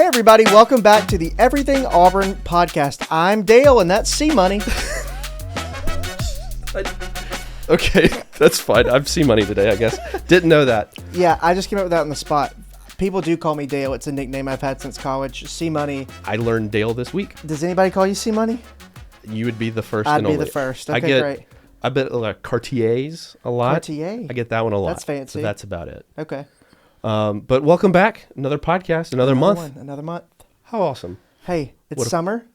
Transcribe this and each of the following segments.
Hey everybody, welcome back to the Everything Auburn podcast. I'm Dale and that's C-Money. Okay, that's fine. I've C-Money today, I guess. Didn't know that. Yeah, I just came up with that on the spot. People do call me Dale. It's a nickname I've had since college. C-Money. I learned Dale this week. Does anybody call you C-Money? You would be the first I'd and be only. the first. Okay, great. I bet Cartiers a lot. Cartier? I get that one a lot. That's fancy. So that's about it. Okay. But welcome back. Another podcast, another month. Another month. How awesome. Hey, it's summer.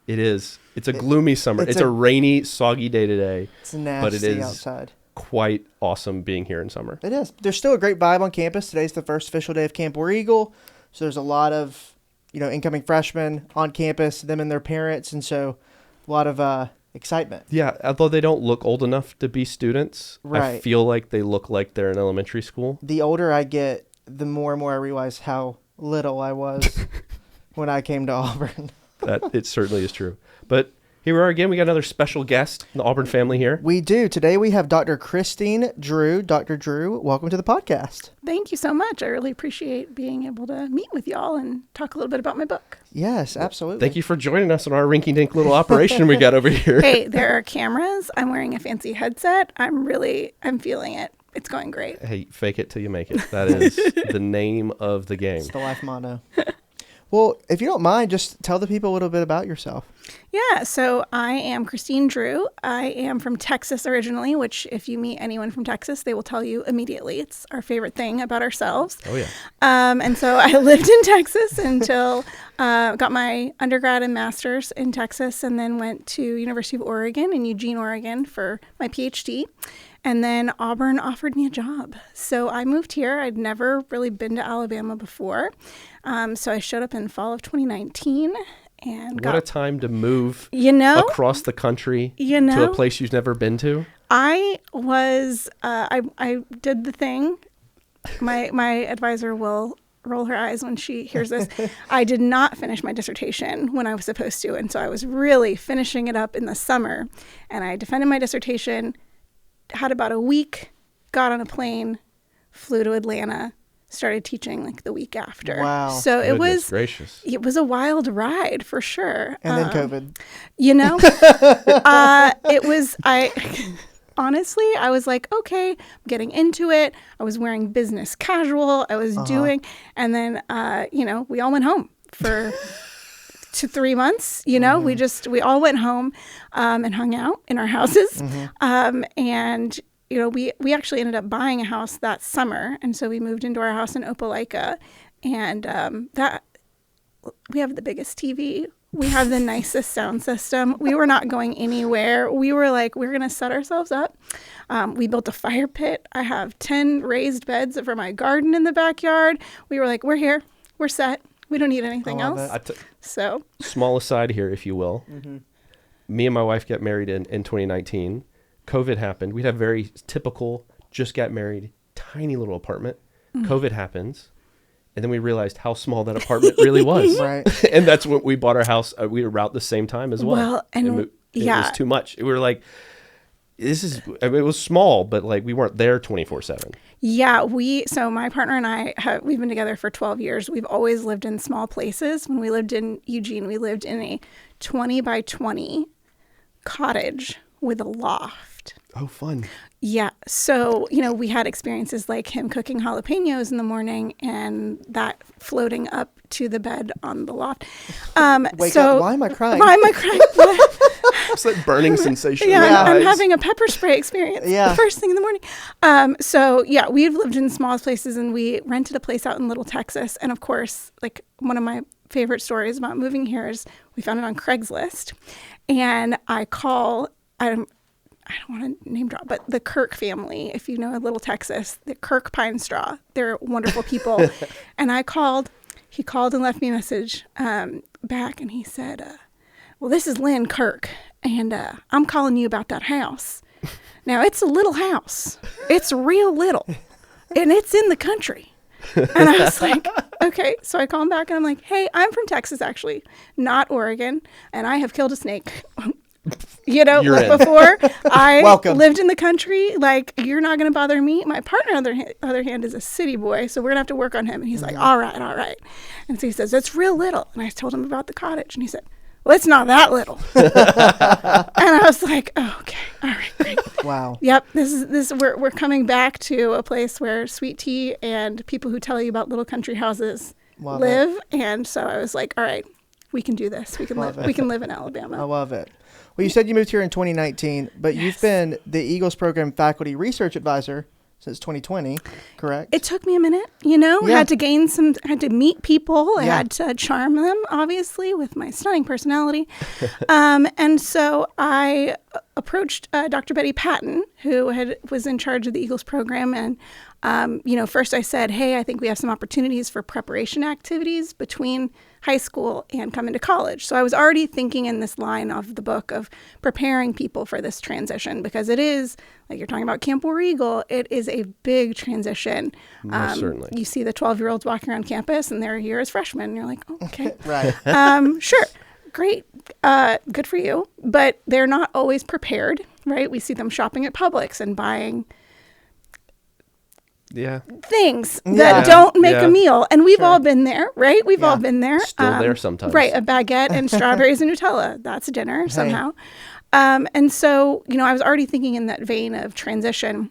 It is. It's a gloomy summer. It's a rainy, soggy day today. It's nasty but it is outside. Quite awesome being here in summer. It is. There's still a great vibe on campus. Today's the first official day of Camp War Eagle. So there's a lot of, incoming freshmen on campus, them and their parents. And so a lot of excitement. Yeah, although they don't look old enough to be students, right. I feel like they look like they're in elementary school. The older I get, the more and more I realize how little I was when I came to Auburn. That it certainly is true. But here we are again. We got another special guest in the Auburn family here. We do. Today we have Dr. Christine Drew. Dr. Drew, welcome to the podcast. Thank you so much. I really appreciate being able to meet with y'all and talk a little bit about my book. Yes, absolutely. Thank you for joining us on our rinky-dink little operation we got over here. Hey, there are cameras. I'm wearing a fancy headset. I'm feeling it. It's going great. Hey, fake it till you make it. That is the name of the game. It's the life motto. Well, if you don't mind, just tell the people a little bit about yourself. Yeah, so I am Christine Drew. I am from Texas originally, which if you meet anyone from Texas, they will tell you immediately. It's our favorite thing about ourselves. Oh, yeah. And so I lived in Texas until got my undergrad and master's in Texas, and then went to University of Oregon in Eugene, Oregon for my PhD. And then Auburn offered me a job. So I moved here. I'd never really been to Alabama before. So I showed up in fall of 2019 and what a time to move across the country to a place you've never been to. I was, I did the thing. My advisor will roll her eyes when she hears this. I did not finish my dissertation when I was supposed to. And so I was really finishing it up in the summer. And I defended my dissertation, had about a week, got on a plane, flew to Atlanta, started teaching like the week after. Wow. So it was gracious. It was a wild ride for sure. And then COVID. Honestly, I was like, okay, I'm getting into it. I was wearing business casual. I was doing, and then, we all went home for 3 months. We all went home and hung out in our houses. And we actually ended up buying a house that summer. And so we moved into our house in Opelika, and that we have the biggest TV. We have the nicest sound system. We were not going anywhere. We were like, we're going to set ourselves up. We built a fire pit. I have 10 raised beds for my garden in the backyard. We were like, we're here. We're set. We don't need anything else. So small aside here, if you will. Mm-hmm. Me and my wife got married in 2019. COVID happened. We'd have very typical, just got married, tiny little apartment. Mm-hmm. COVID happens. And then we realized how small that apartment really was. Right. And that's when we bought our house. We were about the same time as well. Well, and it was too much. We were like, it was small, but like we weren't there 24/7. Yeah, so my partner and I, we've been together for 12 years. We've always lived in small places. When we lived in Eugene, we lived in a 20 by 20 cottage with a loft. Oh, fun. Yeah. So, we had experiences like him cooking jalapenos in the morning and that floating up to the bed on the loft. Wake up. Why am I crying? It's that burning sensation. Yeah, I'm having a pepper spray experience the first thing in the morning. We've lived in small places, and we rented a place out in Little Texas. And of course, like one of my favorite stories about moving here is we found it on Craigslist. And I don't want to name drop, but the Kirk family, if you know Little Texas, the Kirk Pine Straw, they're wonderful people. And he called and left me a message back, and he said, well, this is Lynn Kirk, and I'm calling you about that house. Now, it's a little house. It's real little, and it's in the country. And I was like, okay. So I call him back, and I'm like, hey, I'm from Texas, actually, not Oregon, and I have killed a snake. You're in. before I Welcome. lived in the country, like, you're not going to bother me. My partner, on the other hand, is a city boy, so we're going to have to work on him. And he's like, all right. And so he says, it's real little. And I told him about the cottage, and he said, well, it's not that little. And I was like, oh, okay, all right, great. Wow. Yep, we're coming back to a place where sweet tea and people who tell you about little country houses Love live. And so I was like, all right, we can do this. We can Love live. it. We can live in Alabama. I love it. Well, you said you moved here in 2019, but you've been the Eagles Program Faculty Research Advisor since 2020, correct? It took me a minute, Yeah. I had to meet people. I Yeah. had to charm them, obviously, with my stunning personality. And so I approached Dr. Betty Patton, who was in charge of the Eagles program. And, first I said, hey, I think we have some opportunities for preparation activities between high school and coming to college. So I was already thinking in this line of the book of preparing people for this transition, because it is, like you're talking about Camp War Eagle, it is a big transition. Most certainly. You see the 12-year-olds walking around campus and they're here as freshmen. And you're like, oh, okay. Right. Sure. Great. Good for you. But they're not always prepared, right? We see them shopping at Publix and buying things that don't make a meal. And we've all been there, right? We've all been there. Still there sometimes. Right. A baguette and strawberries and Nutella. That's dinner somehow. And so, I was already thinking in that vein of transition.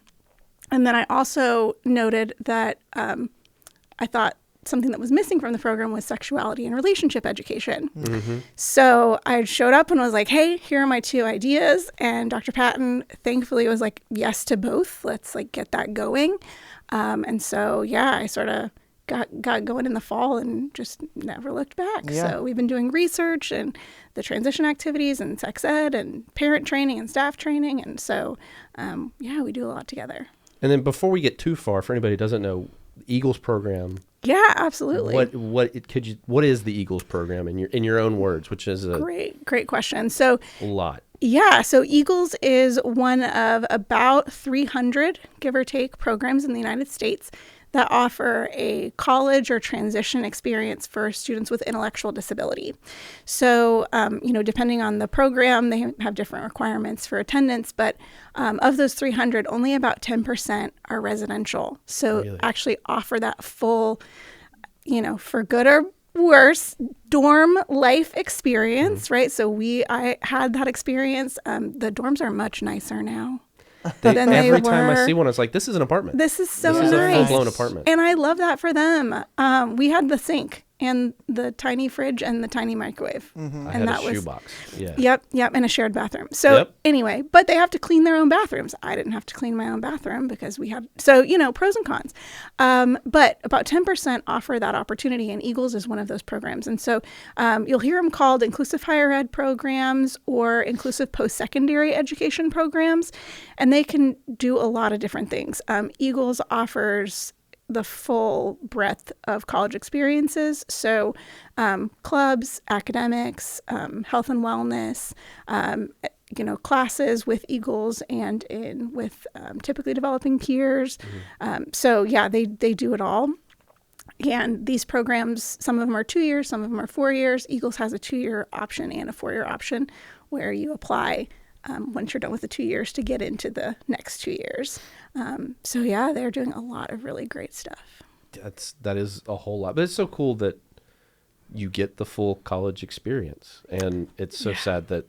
And then I also noted that I thought something that was missing from the program was sexuality and relationship education. Mm-hmm. So I showed up and was like, hey, here are my 2 ideas. And Dr. Patton thankfully was like, yes to both. Let's get that going. And so, I sort of got going in the fall and just never looked back. Yeah. So we've been doing research and the transition activities and sex ed and parent training and staff training. And so, we do a lot together. And then before we get too far, for anybody who doesn't know, Eagles program. Yeah, absolutely. What is the Eagles program in your own words, which is a great question. So lot. Yeah, so Eagles is one of about 300, give or take, programs in the United States that offer a college or transition experience for students with intellectual disability. So, depending on the program, they have different requirements for attendance, but of those 300, only about 10% are residential. So Really? Actually offer that full, for good or worse, dorm life experience, right? So I had that experience. The dorms are much nicer now. Than they every time I were. see one, it's like, this is an apartment. This is so This is nice. a full-blown apartment. And I love that for them. We had the sink and the tiny fridge and the tiny microwave. I had a shoebox. Yeah. Yep, and a shared bathroom. So anyway, but they have to clean their own bathrooms. I didn't have to clean my own bathroom because we had, pros and cons. But about 10% offer that opportunity, and Eagles is one of those programs. And so you'll hear them called inclusive higher ed programs or inclusive post-secondary education programs, and they can do a lot of different things. Eagles offers the full breadth of college experiences. So clubs, academics, health and wellness, classes with Eagles and with typically developing peers. They do it all. And these programs, some of them are 2 years, some of them are 4 years. Eagles has a 2-year option and a 4-year option where you apply once you're done with the 2 years to get into the next 2 years. They're doing a lot of really great stuff. That is a whole lot, but it's so cool that you get the full college experience, and it's so sad that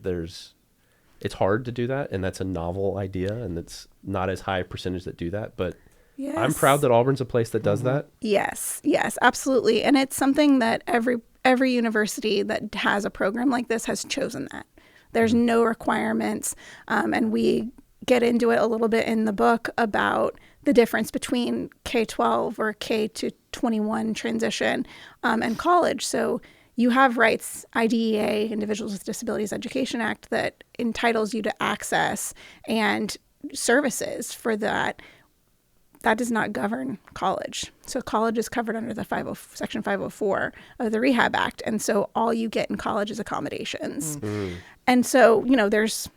it's hard to do that, and that's a novel idea, and it's not as high a percentage that do that, but yes. I'm proud that Auburn's a place that does that. Yes, absolutely. And it's something that every university that has a program like this has chosen that. There's no requirements, and we get into it a little bit in the book about the difference between K-12 or K-21 transition and college. So you have rights, IDEA, Individuals with Disabilities Education Act, that entitles you to access and services for that. That does not govern college. So college is covered under the Section 504 of the Rehab Act. And so all you get in college is accommodations. Mm-hmm. And so, there's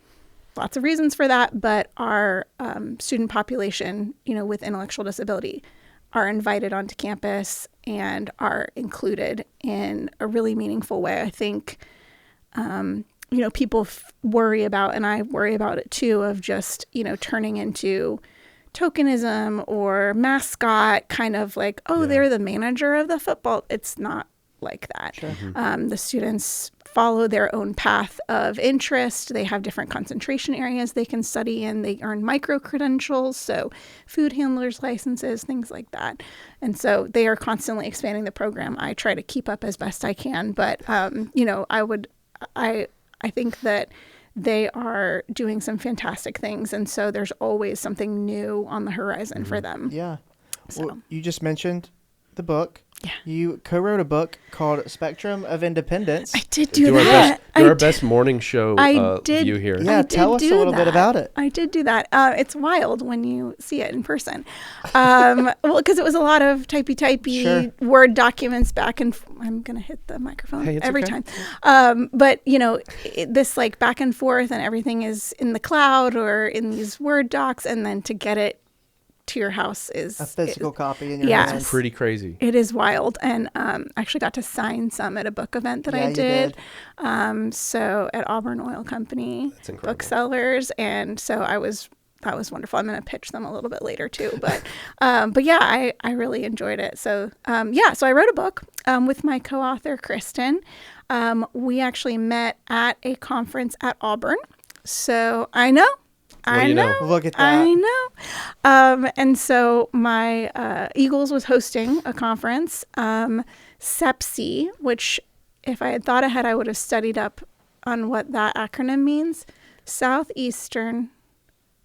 lots of reasons for that, but our student population, with intellectual disability are invited onto campus and are included in a really meaningful way. I think people worry about, and I worry about it too, of just, turning into tokenism or mascot, kind of like, oh, they're the manager of the football. It's not like that. Sure. The students follow their own path of interest. They have different concentration areas they can study in. They earn micro credentials, so food handlers licenses, things like that. And so they are constantly expanding the program. I try to keep up as best I can, but I think that they are doing some fantastic things, and so there's always something new on the horizon for them. Yeah. So. Well, you just mentioned the book. Yeah. You co-wrote a book called Spectrum of Independence. I did do that. Our best morning show view here. Yeah, tell us a little bit about it. I did do that. It's wild when you see it in person. Well, because it was a lot of typey Word documents back and I'm going to hit the microphone every time. But, this like back and forth and everything is in the cloud or in these Word docs, and then to get it to your house is a physical copy in your hands. hands. It's pretty crazy. It is wild. And actually got to sign some at a book event that I did. So at Auburn Oil Company booksellers. And so that was wonderful. I'm going to pitch them a little bit later too. But yeah, I really enjoyed it. So so I wrote a book with my co-author, Kristen. We actually met at a conference at Auburn. So I know. Look at that. I know. And so my Eagles was hosting a conference, SEPSI, which if I had thought ahead, I would have studied up on what that acronym means. Southeastern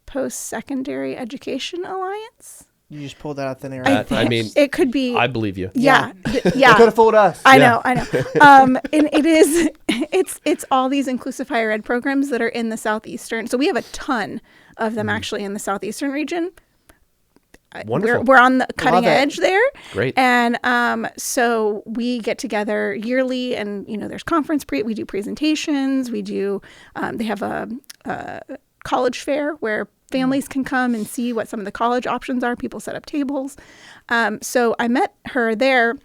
Post-Secondary Education Alliance. You just pulled that out the air. I mean, it could be. I believe you. Yeah. You could have fooled us. I know. And it's all these inclusive higher ed programs that are in the Southeastern. So we have a ton of them actually in the Southeastern region. Wonderful. We're on the cutting edge there. Great. And so we get together yearly, and there's we do presentations. We do. They have a college fair where families can come and see what some of the college options are. People set up tables. So I met her there.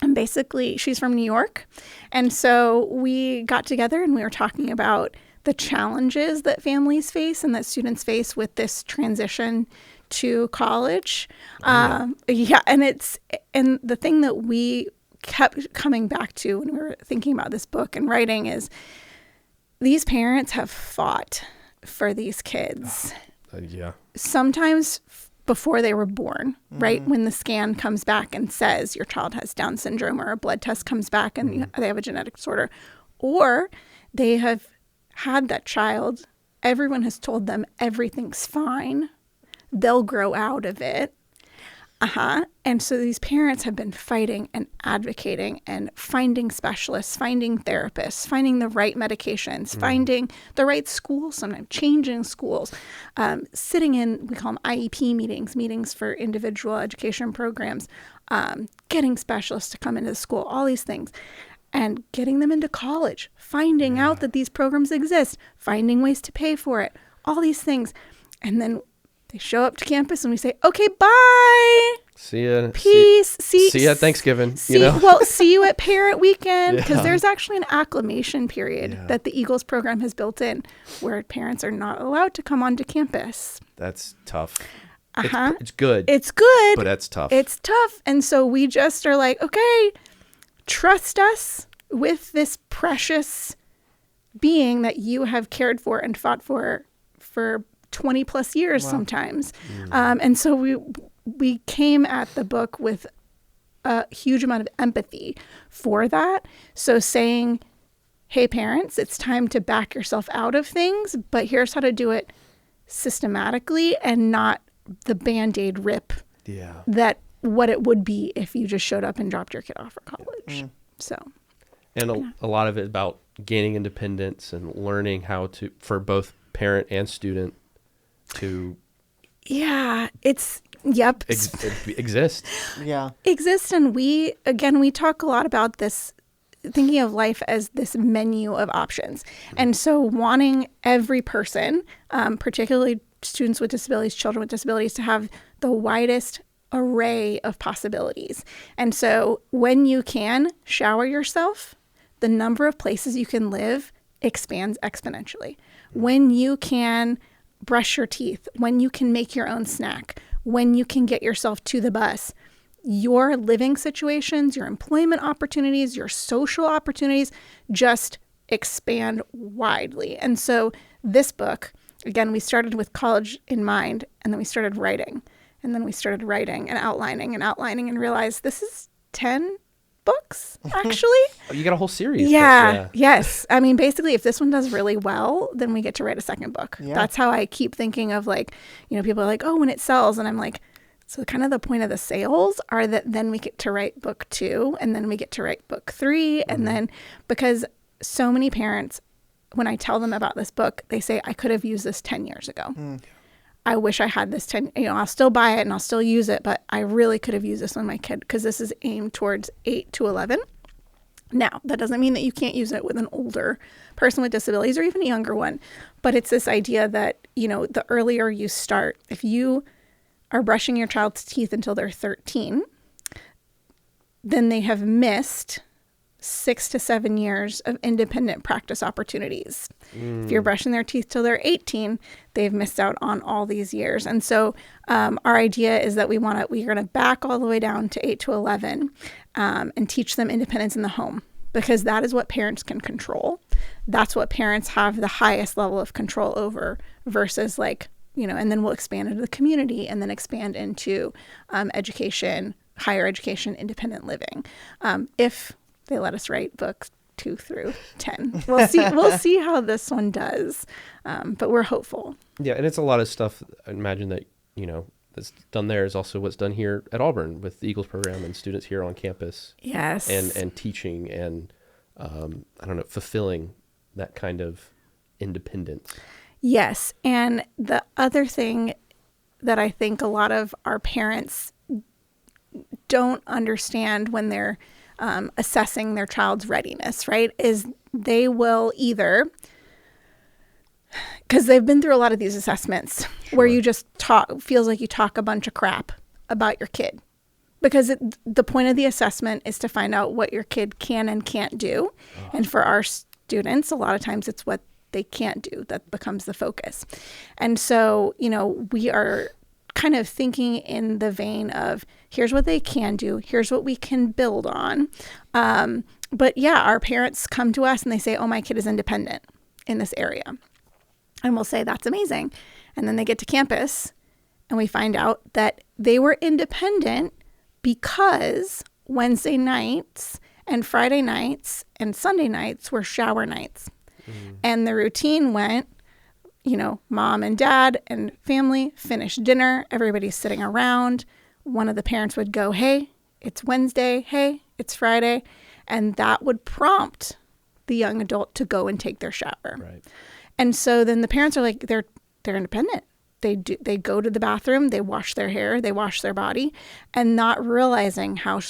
And basically, she's from New York. And so we got together and we were talking about the challenges that families face and that students face with this transition to college. And the thing that we kept coming back to when we were thinking about this book and writing is these parents have fought for these kids. Sometimes before they were born, right? When the scan comes back and says your child has Down syndrome, or a blood test comes back and they have a genetic disorder, or they have had that child. Everyone has told them everything's fine. They'll grow out of it. And so these parents have been fighting and advocating and finding specialists, finding therapists, finding the right medications, finding the right schools, sometimes changing schools, sitting in, we call them IEP meetings for individual education programs, getting specialists to come into the school, all these things, and getting them into college, finding out that these programs exist, finding ways to pay for it, all these things. And then they show up to campus and we say, okay, bye. See ya. Peace. See ya at Thanksgiving. See you at parent weekend. Because there's actually an acclimation period that the Eagles program has built in where parents are not allowed to come onto campus. That's tough. It's good. It's good. But that's tough. It's tough. And so we just are like, okay, trust us with this precious being that you have cared for and fought for 20 plus years sometimes. And so we came at the book with a huge amount of empathy for that. So saying, hey, parents, it's time to back yourself out of things, but here's how to do it systematically and not the Band-Aid rip that what it would be if you just showed up and dropped your kid off for college. So, and a lot of it about gaining independence and learning how to, for both parent and student, to exist. Exist. And we talk a lot about this, thinking of life as this menu of options. And so wanting every person, particularly students with disabilities, children with disabilities, to have the widest array of possibilities. And so when you can shower yourself, the number of places you can live expands exponentially. When you can brush your teeth, when you can make your own snack, when you can get yourself to the bus, your living situations, your employment opportunities, your social opportunities just expand widely. And so this book, again, we started with college in mind, and then we started writing, and then we started writing and outlining and realized this is 10 books, actually. Oh, you got a whole series. Yeah. Yes. I mean, basically, if this one does really well, then we get to write a second book. Yeah. That's how I keep thinking of, like, you know, people are like, oh, when it sells. And I'm like, so kind of the point of the sales are that then we get to write book 2, and then we get to write book 3. And then, because so many parents, when I tell them about this book, they say, I could have used this 10 years ago. I wish I had this 10, I'll still buy it and I'll still use it, but I really could have used this when my kid, because this is aimed towards 8 to 11. Now, that doesn't mean that you can't use it with an older person with disabilities or even a younger one, but it's this idea that, the earlier you start, if you are brushing your child's teeth until they're 13, then they have missed 6 to 7 years of independent practice opportunities. If you're brushing their teeth till they're 18, they've missed out on all these years. And so our idea is that we're going to back all the way down to 8 to 11 and teach them independence in the home, because that is what parents can control. That's what parents have the highest level of control over, versus and then we'll expand into the community, and then expand into education, higher education, independent living. If they let us write books 2 through 10. We'll see how this one does. But we're hopeful. Yeah. And it's a lot of stuff. I imagine that, that's done there is also what's done here at Auburn with the Eagles program and students here on campus. Yes. And teaching and, fulfilling that kind of independence. Yes. And the other thing that I think a lot of our parents don't understand when they're assessing their child's readiness, right, is they will either, because they've been through a lot of these assessments where you just feels like you talk a bunch of crap about your kid, because the point of the assessment is to find out what your kid can and can't do. And for our students, a lot of times it's what they can't do that becomes the focus. And so, we are kind of thinking in the vein of, here's what they can do, here's what we can build on. But yeah, our parents come to us and they say, oh, my kid is independent in this area. And we'll say, that's amazing. And then they get to campus and we find out that they were independent because Wednesday nights and Friday nights and Sunday nights were shower nights. And the routine went, mom and dad and family finish dinner. Everybody's sitting around. One of the parents would go, hey, it's Wednesday. Hey, it's Friday. And that would prompt the young adult to go and take their shower. Right. And so then the parents are like, they're independent. They go to the bathroom, they wash their hair, they wash their body, and not realizing how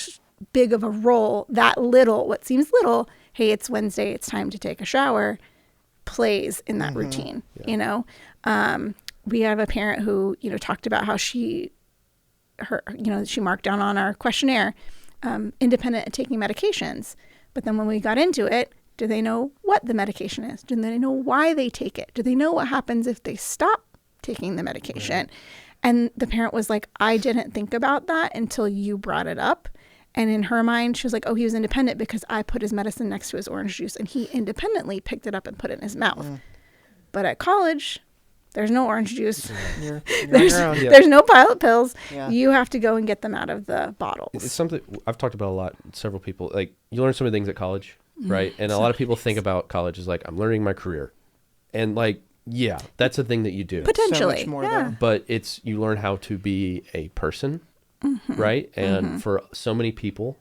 big of a role that little, what seems little, hey, it's Wednesday, it's time to take a shower, plays in that routine. Yeah. We have a parent who, talked about how she marked down on our questionnaire, independent at taking medications. But then when we got into it, do they know what the medication is? Do they know why they take it? Do they know what happens if they stop taking the medication? Right. And the parent was like, I didn't think about that until you brought it up. And in her mind, she was like, oh, he was independent because I put his medicine next to his orange juice and he independently picked it up and put it in his mouth. But at college, there's no orange juice. There's no pilot pills. Yeah. You have to go and get them out of the bottles. It's something I've talked about a lot. Several people, like, you learn so many things at college, right? And a lot of people think about college as like, I'm learning my career. And like, yeah, that's a thing that you do. Potentially. So much more yeah. But you learn how to be a person. Right. And for so many people,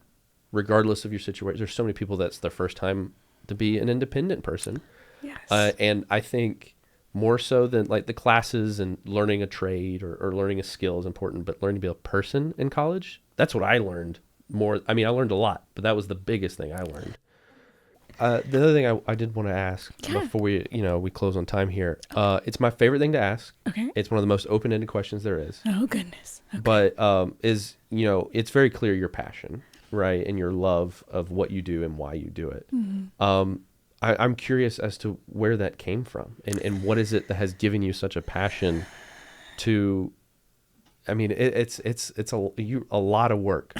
regardless of your situation, there's so many people that's their first time to be an independent person. Yes. And I think more so than like the classes and learning a trade or learning a skill is important, but learning to be a person in college, that's what I learned more. I mean, I learned a lot, but that was the biggest thing I learned. The other thing I did want to ask before we close on time here, it's my favorite thing to ask. Okay. It's one of the most open-ended questions there is. Oh, goodness. Okay. But it's very clear your passion, right, and your love of what you do and why you do it. I'm curious as to where that came from, and what is it that has given you such a passion to, I mean, it's a lot of work.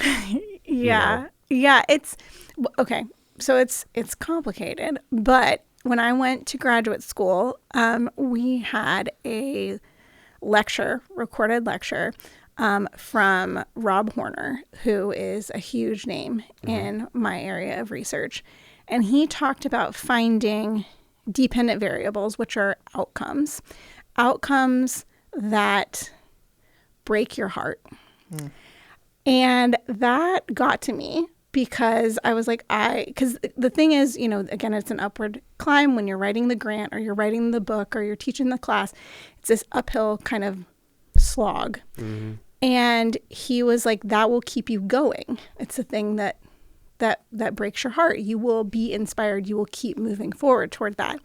Yeah. Yeah. Okay. So it's complicated, but when I went to graduate school, we had a recorded lecture, from Rob Horner, who is a huge name in my area of research. And he talked about finding dependent variables, which are outcomes that break your heart. And that got to me because I was like, because the thing is, again, it's an upward climb when you're writing the grant or you're writing the book or you're teaching the class. It's this uphill kind of slog. And he was like, that will keep you going. It's a thing that breaks your heart. You will be inspired. You will keep moving forward toward that.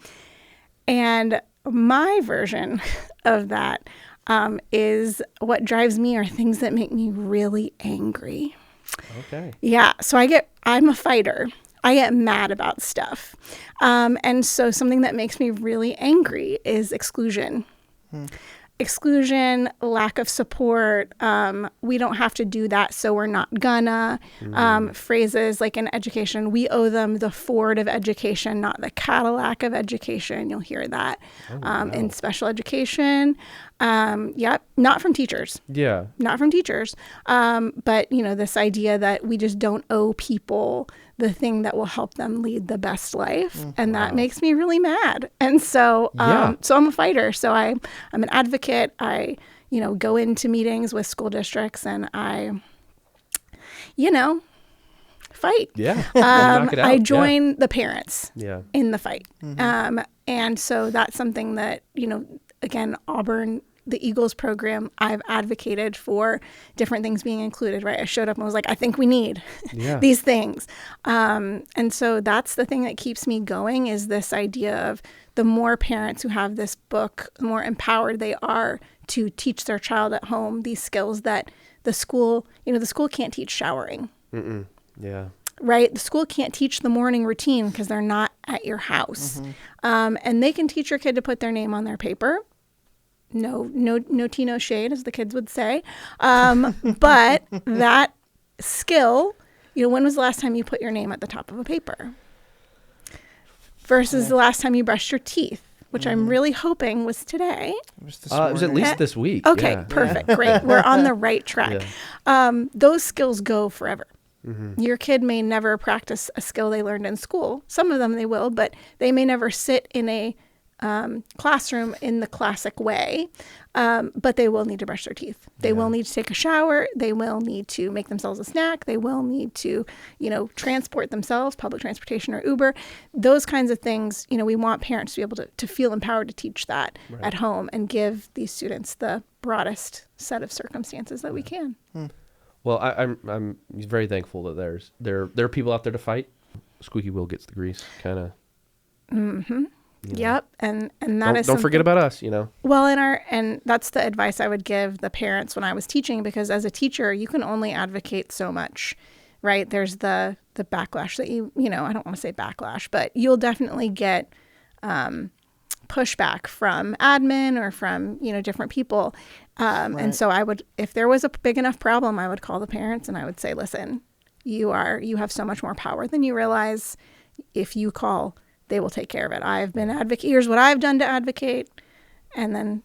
And my version of that is what drives me are things that make me really angry. Okay. Yeah. So I'm a fighter. I get mad about stuff. And so something that makes me really angry is exclusion. Exclusion, lack of support. We don't have to do that, so we're not gonna. Phrases like in education, we owe them the Ford of education, not the Cadillac of education. You'll hear that in special education. Not from teachers. Yeah. Not from teachers. But, this idea that we just don't owe people the thing that will help them lead the best life. And that makes me really mad. And so, so I'm a fighter. So I'm an advocate. I, go into meetings with school districts and I, fight. Yeah. Knock it out. I join the parents in the fight. And so that's something that, again, Auburn, the Eagles program, I've advocated for different things being included, right? I showed up and was like, I think we need these things. And so that's the thing that keeps me going is this idea of the more parents who have this book, the more empowered they are to teach their child at home these skills that the school can't teach showering. Yeah. Right? The school can't teach the morning routine because they're not at your house. And they can teach your kid to put their name on their paper. No tea, no shade, as the kids would say. But that skill, when was the last time you put your name at the top of a paper? Versus the last time you brushed your teeth, which I'm really hoping was today. It was at least this week. Okay, perfect. Great. We're on the right track. Those skills go forever. Your kid may never practice a skill they learned in school. Some of them they will, but they may never sit in a classroom in the classic way, but they will need to brush their teeth. They will need to take a shower. They will need to make themselves a snack. They will need to, transport themselves, public transportation or Uber. Those kinds of things, we want parents to be able to feel empowered to teach that at home and give these students the broadest set of circumstances that we can. Well, I'm very thankful that there are people out there to fight. Squeaky wheel gets the grease, kind of. Yep, and that don't forget about us, Well, and that's the advice I would give the parents when I was teaching, because as a teacher, you can only advocate so much, right? There's the backlash that I don't want to say backlash, but you'll definitely get pushback from admin or from different people, and so I would, if there was a big enough problem, I would call the parents and I would say, listen, you have so much more power than you realize. If you call, they will take care of it. I've been advocate. Here's what I've done to advocate. And then,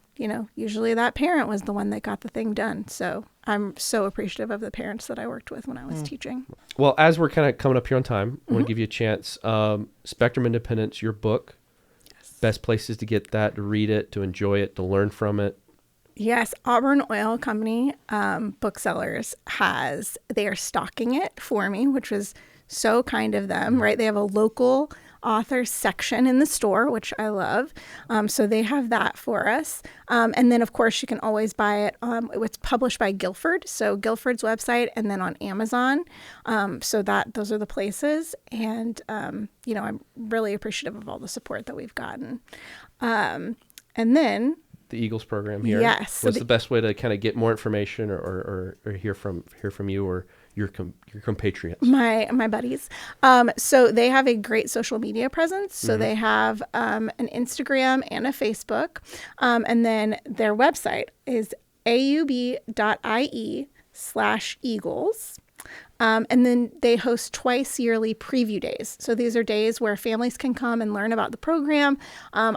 usually that parent was the one that got the thing done. So I'm so appreciative of the parents that I worked with when I was teaching. Well, as we're kind of coming up here on time, I want to give you a chance. Spectrum Independence, your book, best places to get that, to read it, to enjoy it, to learn from it. Yes, Auburn Oil Company booksellers they are stocking it for me, which was so kind of them, right? They have a local author section in the store, which I love. So they have that for us. And then, of course, you can always buy it. It's published by Guilford. So Guilford's website, and then on Amazon. So those are the places. And, I'm really appreciative of all the support that we've gotten. And then the Eagles program here. Yes. So What's the best way to kind of get more information or hear from you or your compatriots? My buddies. So they have a great social media presence. So they have an Instagram and a Facebook. And then their website is aub.ie/Eagles. And then they host twice yearly preview days. So these are days where families can come and learn about the program.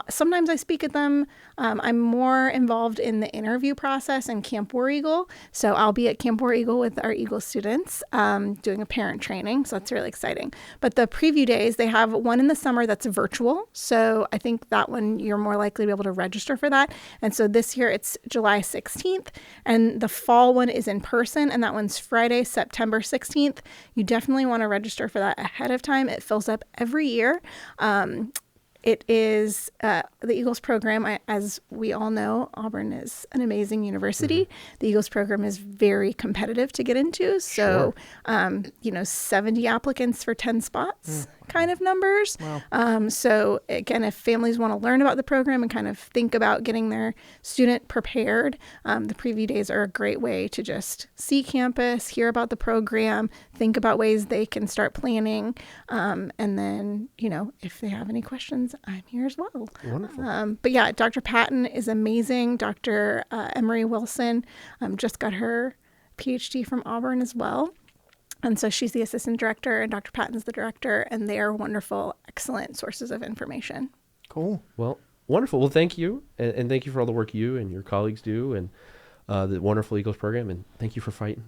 Sometimes I speak at them. I'm more involved in the interview process in Camp War Eagle. So I'll be at Camp War Eagle with our Eagle students doing a parent training. So that's really exciting. But the preview days, they have one in the summer that's virtual. So I think that one you're more likely to be able to register for that. And so this year it's July 16th. And the fall one is in person. And that one's Friday, September 16th. You definitely want to register for that ahead of time. It fills up every year. It is the Eagles program. As we all know, Auburn is an amazing university. The Eagles program is very competitive to get into. So, 70 applicants for 10 spots kind of numbers. Wow. So again, if families want to learn about the program and kind of think about getting their student prepared, the preview days are a great way to just see campus, hear about the program, think about ways they can start planning. And then, if they have any questions, I'm here as well. Wonderful. But yeah, Dr. Patton is amazing. Dr. Emery Wilson just got her PhD from Auburn as well. And so she's the assistant director and Dr. Patton's the director, and they are wonderful, excellent sources of information. Cool. Well, wonderful. Well, thank you. And thank you for all the work you and your colleagues do and the wonderful Eagles program. And thank you for fighting.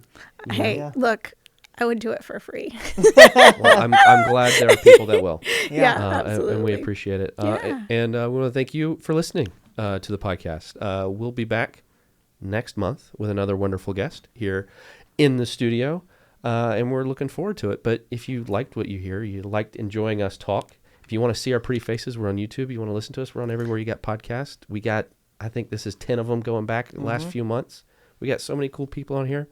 Hey, look, I would do it for free. Well, I'm glad there are people that will. Yeah, absolutely. And we appreciate it. And we want to thank you for listening to the podcast. We'll be back next month with another wonderful guest here in the studio. And we're looking forward to it. But if you liked what you hear, you liked enjoying us talk, if you want to see our pretty faces, we're on YouTube. You want to listen to us, we're on everywhere you got podcasts. We got, I think this is 10 of them going back the last few months. We got so many cool people on here.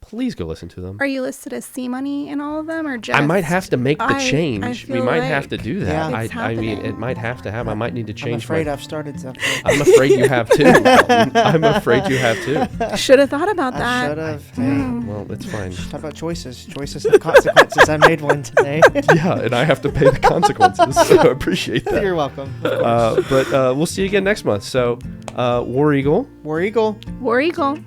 Please go listen to them. Are you listed as C Money in all of them, or just? I might have to make the change. I We might have like to do that. Yeah. it's I mean, happening. it might have to happen. I might need to I'm change afraid my... I've started something. I'm afraid you have too. I'm afraid you have too. Should have thought about I that. should have. Hey, Well, it's fine. talk about choices. Choices and consequences. I made one today. Yeah, and I have to pay the consequences. So I appreciate that. You're welcome. But we'll see you again next month. So, War Eagle. War Eagle. War Eagle.